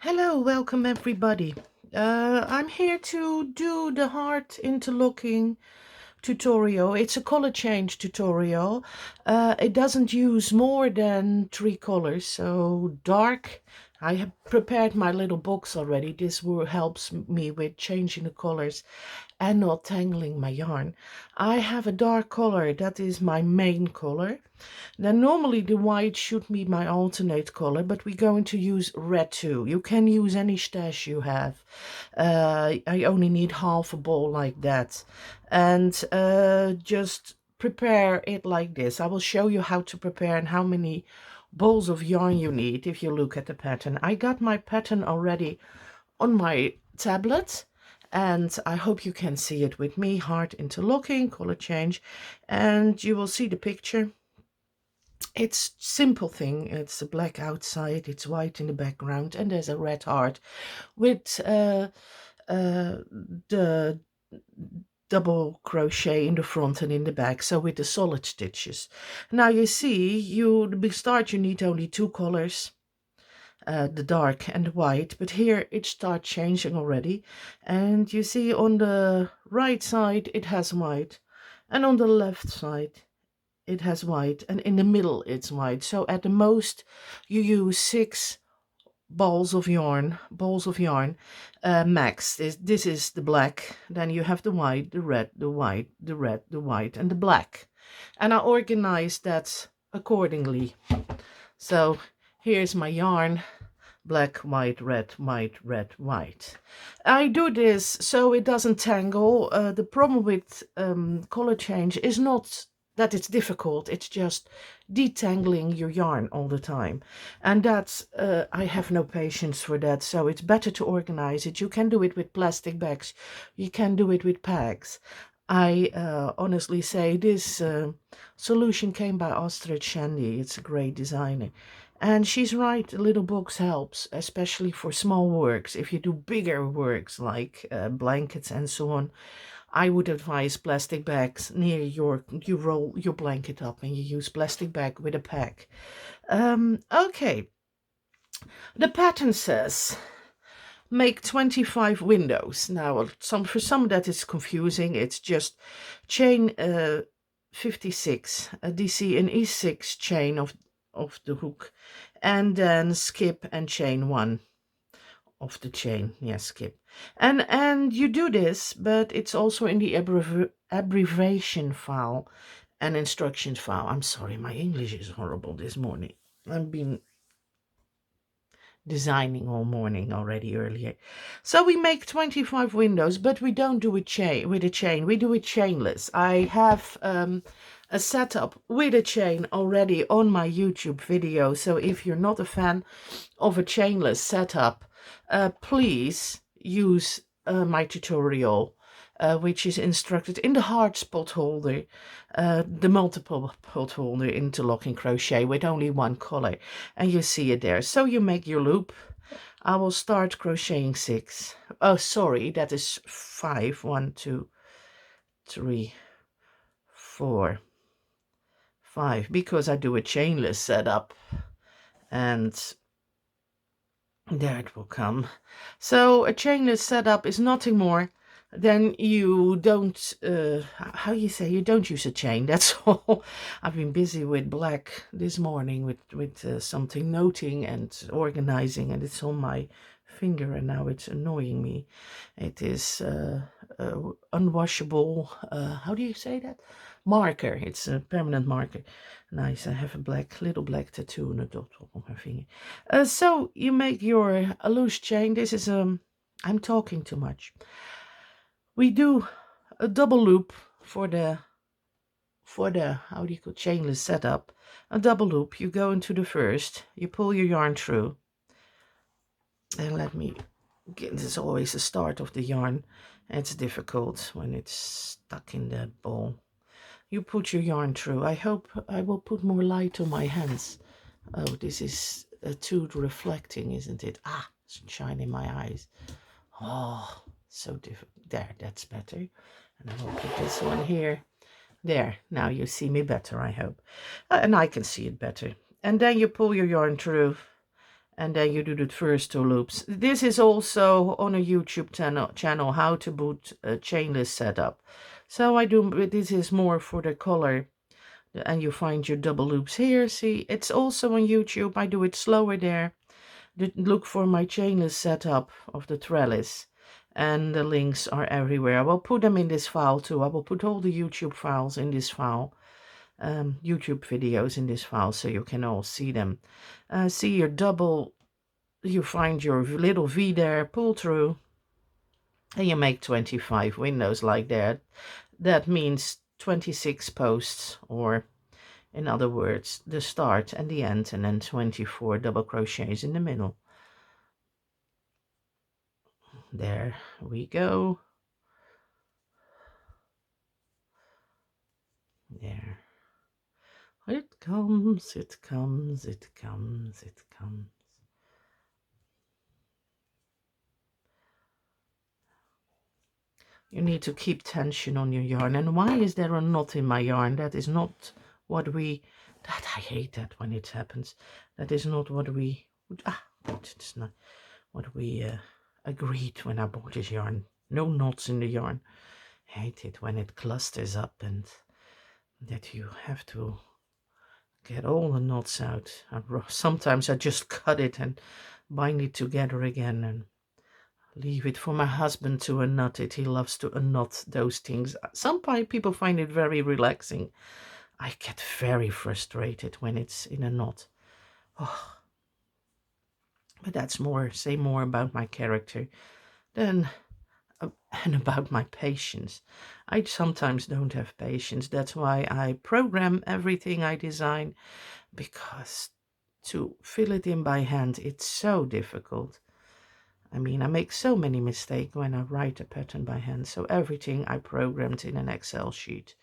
Hello, welcome everybody. I'm here to do the heart interlocking tutorial. It's a color change tutorial. It doesn't use more than 3 colors, so dark. I have prepared my little box already. This helps me with changing the colors and not tangling my yarn. I have a dark color, that is my main color. Then normally the white should be my alternate color, but we're going to use red too. You can use any stash you have. I only need half a ball like that. And just prepare it like this. I will show you how to prepare and how many balls of yarn you need if you look at the pattern. I got my pattern already on my tablet, and I hope you can see it with me. Heart interlocking, color change, and you will see the picture. It's simple thing. It's a black outside, it's white in the background, and there's a red heart with the double crochet in the front and in the back, so with the solid stitches. Now you see, to start you need only 2 colors, the dark and the white, but here it starts changing already, and you see on the right side it has white, and on the left side it has white, and in the middle it's white. So at the most you use 6 balls of yarn, max. This is the black, then you have the white, the red, the white, the red, the white, and the black, and I organized that accordingly. So here's my yarn: black, white, red, white. I do this so it doesn't tangle. The problem with color change is not that it's difficult, it's just detangling your yarn all the time, and that's I have no patience for that. So it's better to organize it. You can do it with plastic bags, you can do it with packs. I honestly say this solution came by Astrid Shandy. It's a great designer. And she's right, the little box helps, especially for small works. If you do bigger works like blankets and so on, I would advise plastic bags near you roll your blanket up and you use plastic bag with a pack. Okay, the pattern says make 25 windows. Now, for some that is confusing. It's just chain 56, a DC and E6 chain of the hook, and then skip and chain 1 of the chain. Yes, skip. And you do this, but it's also in the abbreviation file and instructions file. I'm sorry, my English is horrible this morning. I've been designing all morning already earlier. So we make 25 windows, but we don't do it with a chain. We do it chainless. I have a setup with a chain already on my YouTube video. So if you're not a fan of a chainless setup, please use my tutorial, which is instructed in the hard spot holder, the multiple pot holder interlocking crochet with only 1 color, and you see it there. So you make your loop. I will start crocheting 6. Oh, sorry, that is 5. 1, 2, 3, 4, 5, because I do a chainless setup, and there it will come. So a chainless setup is nothing more than you don't, how you say, you don't use a chain, that's all. I've been busy with black this morning with something noting and organizing, and it's on my finger, and now it's annoying me. It is unwashable, how do you say that? Marker. It's a permanent marker. Nice. I have a little black tattoo on the dot on her finger. So you make your loose chain. This is I'm talking too much. We do a double loop for the how do you call chainless setup. A double loop. You go into the first. You pull your yarn through. And let me get. This is always the start of the yarn. It's difficult when it's stuck in that ball. You put your yarn through. I hope I will put more light on my hands. Oh, this is too reflecting, isn't it? Ah, sunshine in my eyes. Oh, so difficult. There, that's better. And I will put this one here. There, now you see me better, I hope. And I can see it better. And then you pull your yarn through, and then you do the first 2 loops. This is also on a YouTube channel how to put a chainless setup. So I do, this is more for the color, and you find your double loops here. See, it's also on YouTube. I do it slower there. Look for my chainless setup of the trellis, and the links are everywhere. I will put them in this file too. I will put all the YouTube files in this file, YouTube videos in this file, so you can all see them. See your double, you find your little V there, pull through, and you make 25 windows like that. That means 26 posts, or in other words, the start and the end, and then 24 double crochets in the middle. There we go. There. It comes, it comes, it comes, it comes. You need to keep tension on your yarn. And why is there a knot in my yarn? That is not what we... That I hate that when it happens. That is not what we... it's not what we agreed when I bought this yarn. No knots in the yarn. I hate it when it clusters up and that you have to get all the knots out. Sometimes I just cut it and bind it together again and leave it for my husband to unknot it. He loves to unknot those things. Some people find it very relaxing. I get very frustrated when it's in a knot. Oh. But that's more, say more about my character than and about my patience. I sometimes don't have patience. That's why I program everything I design, because to fill it in by hand, it's so difficult. I mean, I make so many mistakes when I write a pattern by hand. So everything I programmed in an Excel sheet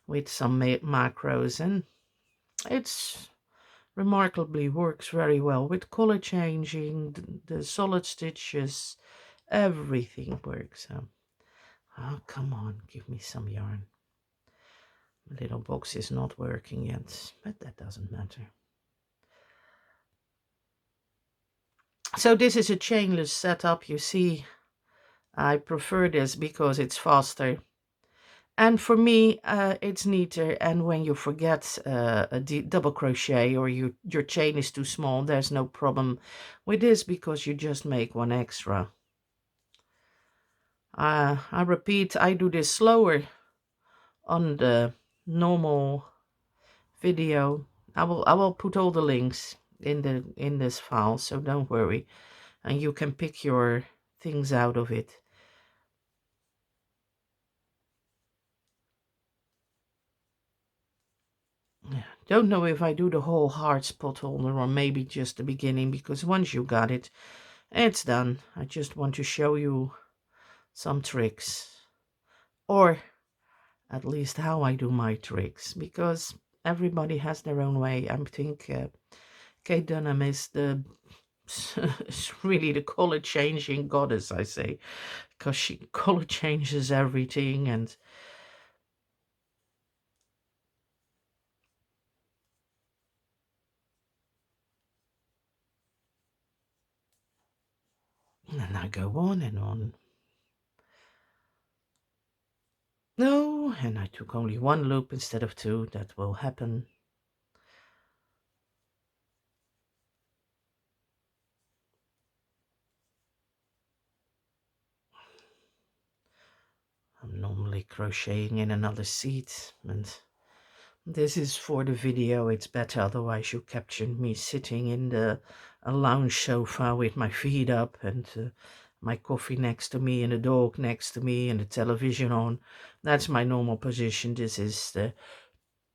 with some macros, and it's remarkably works very well with color changing, the solid stitches, everything works. Oh, come on, give me some yarn. The little box is not working yet, but that doesn't matter. So this is a chainless setup. You see, I prefer this because it's faster. And for me, it's neater. And when you forget a double crochet, or your chain is too small, there's no problem with this because you just make one extra. I repeat, I do this slower on the normal video. I will put all the links in this file, so don't worry, and you can pick your things out of it. Don't know if I do the whole heart spot holder or maybe just the beginning, because once you got it, it's done. I just want to show you some tricks, or at least how I do my tricks, because everybody has their own way. I think Kate Dunham is really the color changing goddess, I say, because she color changes everything. And I go on and on. No, and I took only 1 loop instead of 2. That will happen. I'm normally crocheting in another seat, and this is for the video. It's better, otherwise you captured me sitting in a lounge sofa with my feet up, and my coffee next to me, and a dog next to me, and the television on. That's my normal position. This is the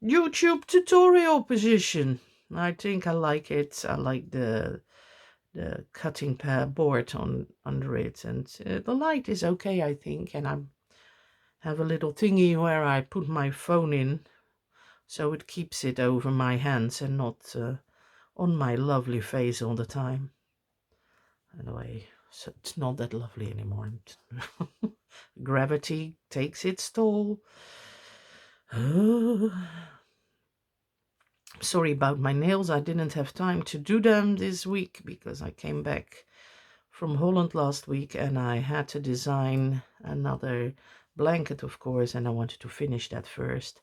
YouTube tutorial position. I think I like it. I like the cutting board under it, and the light is okay, I think. And I have a little thingy where I put my phone in, so it keeps it over my hands and not on my lovely face all the time. Anyway, so it's not that lovely anymore. Gravity takes its toll. Sorry about my nails. I didn't have time to do them this week because I came back from Holland last week and I had to design another blanket, of course, and I wanted to finish that first.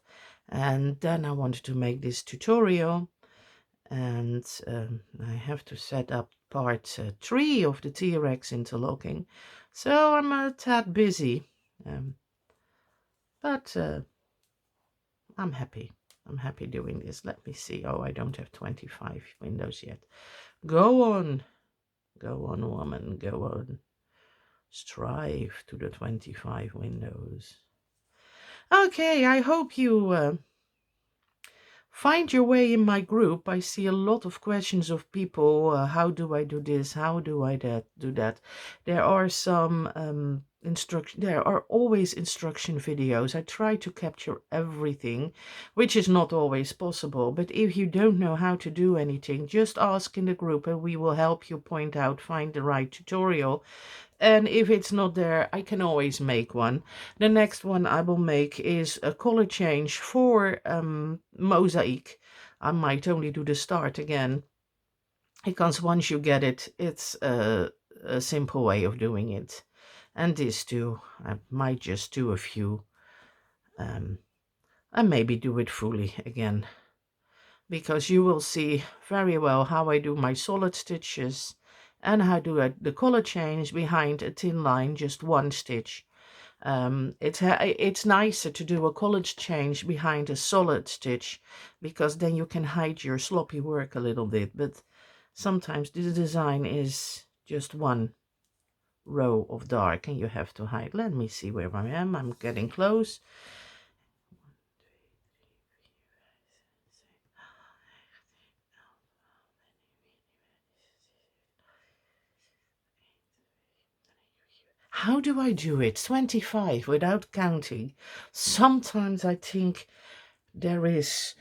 And then I wanted to make this tutorial, and I have to set up part 3 of the T-Rex interlocking. So I'm a tad busy, but I'm happy. I'm happy doing this. Let me see. Oh, I don't have 25 windows yet. Go on. Go on, woman. Go on. Strive to the 25 windows. Okay, I hope you find your way in my group. I see a lot of questions of people. How do I do this? How do I do that? There are some there are always instruction videos. I try to capture everything, which is not always possible. But if you don't know how to do anything, just ask in the group and we will help you find the right tutorial. And if it's not there, I can always make one. The next one I will make is a color change for mosaic. I might only do the start again, because once you get it, it's a simple way of doing it. And this too, I might just do a few and maybe do it fully again, because you will see very well how I do my solid stitches and how do I the color change behind a thin line, just one stitch. It's nicer to do a color change behind a solid stitch, because then you can hide your sloppy work a little bit. But sometimes the design is just one row of dark and you have to hide. Let me see where I am. I'm getting close. How do I do it? 25 without counting. Sometimes I think there is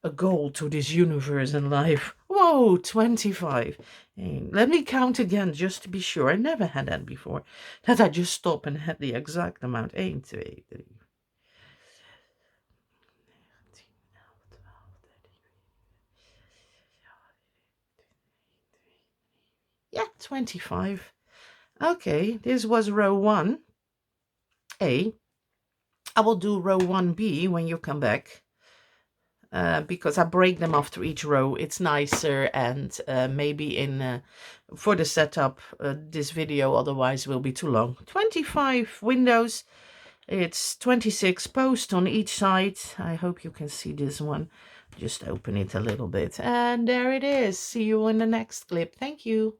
a goal to this universe and life. Whoa, 25. And let me count again just to be sure. I never had that before. That I just stop and had the exact amount. 1, 2, 3. Yeah, 25. Okay, this was row 1A. I will do row 1B when you come back. Because I break them after each row. It's nicer, and maybe in for the setup, this video otherwise will be too long. 25 windows. It's 26 posts on each side. I hope you can see this one. Just open it a little bit. And there it is. See you in the next clip. Thank you.